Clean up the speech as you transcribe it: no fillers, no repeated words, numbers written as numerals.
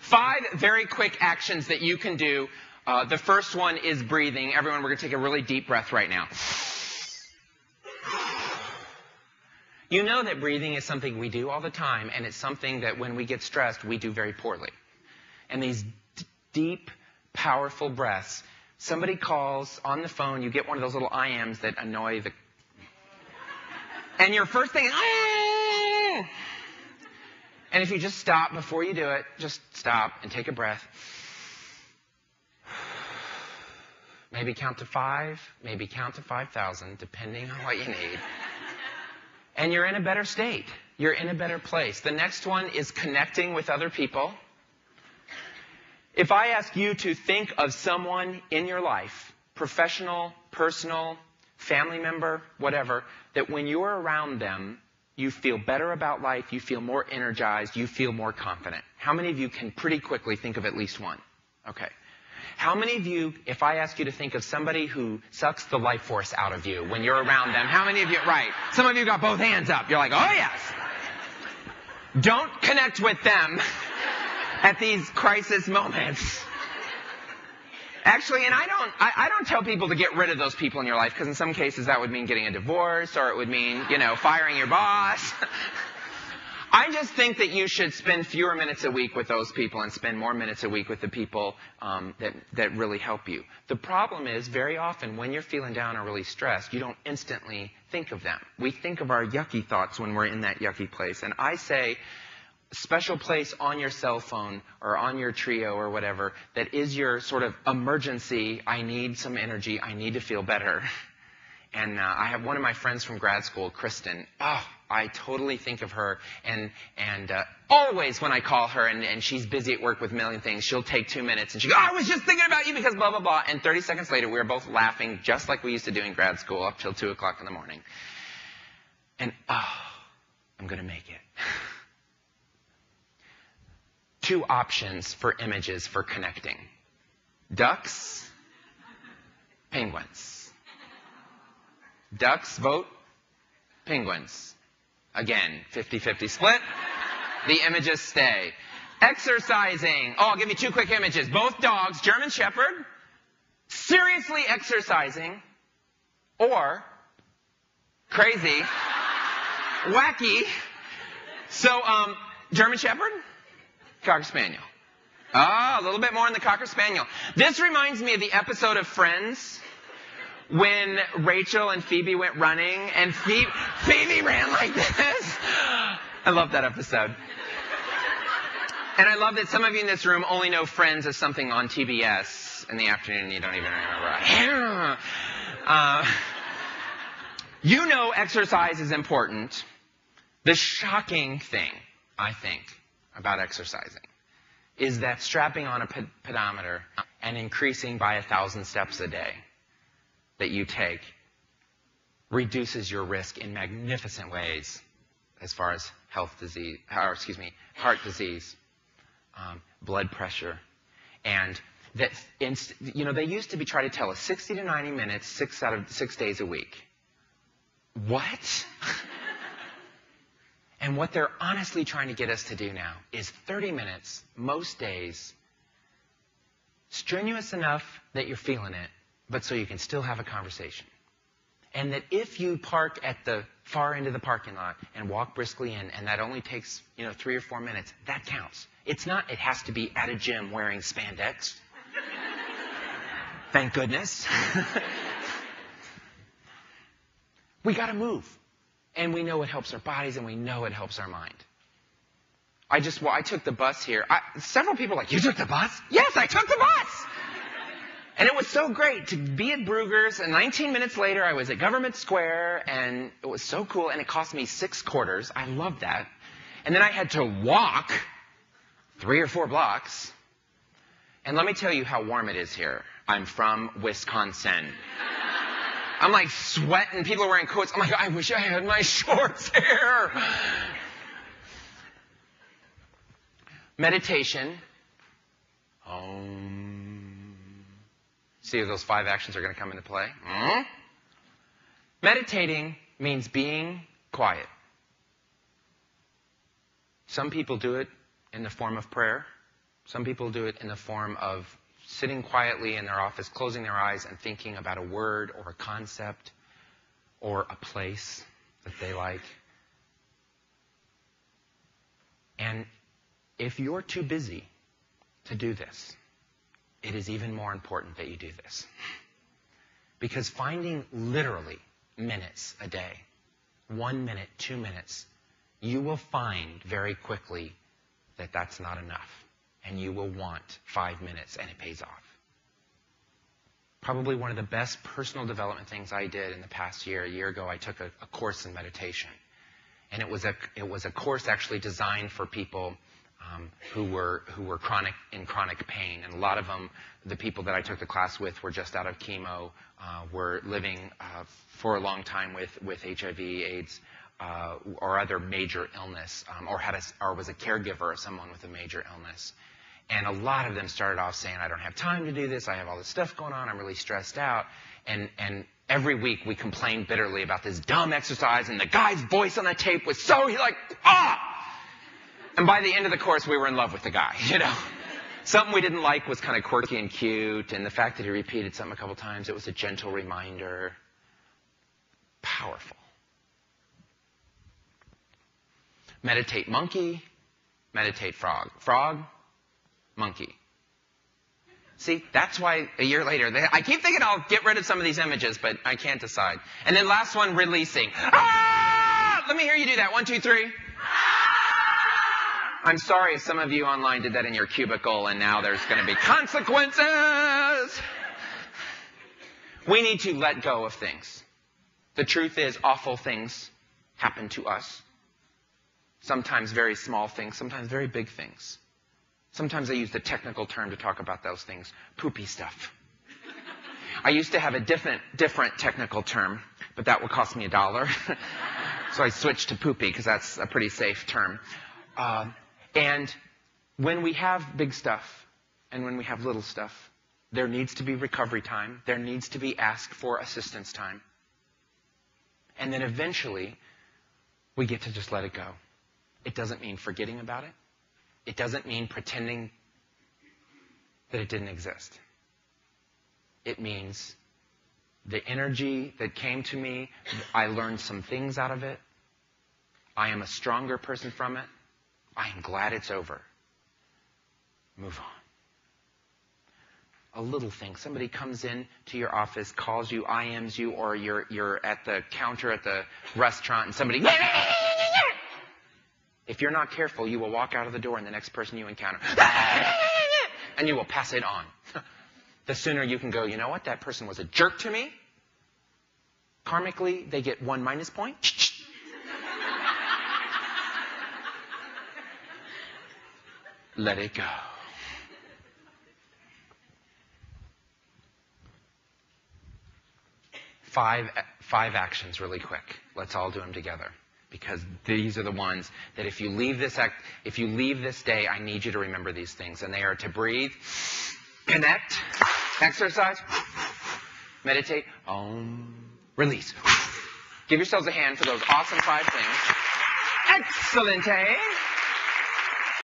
5 very quick actions that you can do. The first one is breathing. Everyone, we're going to take a really deep breath right now. You know that breathing is something we do all the time, and it's something that when we get stressed, we do very poorly. And these deep, powerful breaths, somebody calls on the phone, you get one of those little IMs that annoy the... And your first thing is... And if you just stop before you do it, just stop and take a breath. Maybe count to 5, maybe count to 5,000, depending on what you need. And you're in a better state. You're in a better place. The next one is connecting with other people. If I ask you to think of someone in your life, professional, personal, family member, whatever, that when you're around them, you feel better about life, you feel more energized, you feel more confident. How many of you can pretty quickly think of at least one? Okay. How many of you, if I ask you to think of somebody who sucks the life force out of you when you're around them, how many of you, right, some of you got both hands up. You're like, oh yes. Don't connect with them at these crisis moments. Actually, and I don't tell people to get rid of those people in your life, because in some cases that would mean getting a divorce, or it would mean, firing your boss. I just think that you should spend fewer minutes a week with those people and spend more minutes a week with the people that really help you. The problem is, very often when you're feeling down or really stressed, you don't instantly think of them. We think of our yucky thoughts when we're in that yucky place. And I say, special place on your cell phone or on your Trio or whatever that is your sort of emergency, I need some energy, I need to feel better. And I have one of my friends from grad school, Kristen. Oh, I totally think of her. And always when I call her and she's busy at work with a million things, she'll take 2 minutes and she goes, oh, I was just thinking about you because blah, blah, blah. And 30 seconds later, we were both laughing just like we used to do in grad school up till 2 o'clock in the morning. And, I'm going to make it. 2 options for images for connecting. Ducks, penguins. Ducks vote penguins. Again, 50-50 split. The images stay. Exercising. Oh, I'll give you 2 quick images. Both dogs, German Shepherd, seriously exercising, or crazy, wacky. So, German Shepherd, Cocker Spaniel. Ah, a little bit more in the Cocker Spaniel. This reminds me of the episode of Friends when Rachel and Phoebe went running, and Phoebe ran like this. I love that episode. And I love that some of you in this room only know Friends as something on TBS in the afternoon. You don't even remember. You know exercise is important. The shocking thing, I think, about exercising is that strapping on a pedometer and increasing by 1,000 steps a day that you take reduces your risk in magnificent ways as far as heart disease, blood pressure. And that, they used to try to tell us 60 to 90 minutes, 6 days a week. What? And what they're honestly trying to get us to do now is 30 minutes, most days, strenuous enough that you're feeling it, but so you can still have a conversation. And that if you park at the far end of the parking lot and walk briskly in, and that only takes, 3 or 4 minutes, that counts. It's not, it has to be at a gym wearing spandex. Thank goodness. We got to move. And we know it helps our bodies, and we know it helps our mind. I took the bus here. Several people were like, you took the bus? Yes, I took the bus! And it was so great to be at Brugger's, and 19 minutes later, I was at Government Square, and it was so cool, and it cost me 6 quarters. I loved that. And then I had to walk 3 or 4 blocks. And let me tell you how warm it is here. I'm from Wisconsin. I'm like sweating. People are wearing coats. I'm like, I wish I had my shorts here. Meditation. See if those 5 actions are going to come into play. Meditating means being quiet. Some people do it in the form of prayer. Some people do it in the form of sitting quietly in their office, closing their eyes, and thinking about a word or a concept or a place that they like. And if you're too busy to do this, it is even more important that you do this. Because finding literally minutes a day, 1 minute, 2 minutes, you will find very quickly that that's not enough. And you will want 5 minutes, and it pays off. Probably one of the best personal development things I did in the past year. A year ago, I took a course in meditation. And it was a course actually designed for people who were in chronic pain. And a lot of them, the people that I took the class with, were just out of chemo, were living for a long time with HIV, AIDS, or other major illness, or was a caregiver of someone with a major illness. And a lot of them started off saying, I don't have time to do this, I have all this stuff going on, I'm really stressed out. And every week we complained bitterly about this dumb exercise, and the guy's voice on the tape was so, he's like, ah! And by the end of the course, we were in love with the guy, you know. Something we didn't like was kind of quirky and cute, and the fact that he repeated something a couple times, it was a gentle reminder. Powerful. Meditate monkey, meditate frog. Frog, monkey. See, that's why a year later, I keep thinking I'll get rid of some of these images, but I can't decide. And then last one, releasing. Ah! Let me hear you do that. 1, 2, 3. I'm sorry if some of you online did that in your cubicle, and now there's going to be consequences. We need to let go of things. The truth is, awful things happen to us. Sometimes very small things, sometimes very big things. Sometimes I use the technical term to talk about those things. Poopy stuff. I used to have a different technical term, but that would cost me $1. So I switched to poopy because that's a pretty safe term. And when we have big stuff and when we have little stuff, there needs to be recovery time. There needs to be ask for assistance time. And then eventually, we get to just let it go. It doesn't mean forgetting about it. It doesn't mean pretending that it didn't exist. It means the energy that came to me, I learned some things out of it. I am a stronger person from it. I am glad it's over. Move on. A little thing. Somebody comes in to your office, calls you, IMs you, or you're at the counter at the restaurant and somebody... If you're not careful, you will walk out of the door and the next person you encounter, and you will pass it on. The sooner you can go, you know what, that person was a jerk to me. Karmically, they get 1 minus point. Let it go. Five actions really quick. Let's all do them together. Because these are the ones that if you leave this day, I need you to remember these things. And they are to breathe, connect, exercise, meditate, release. Give yourselves a hand for those awesome 5 things. Excellent, eh?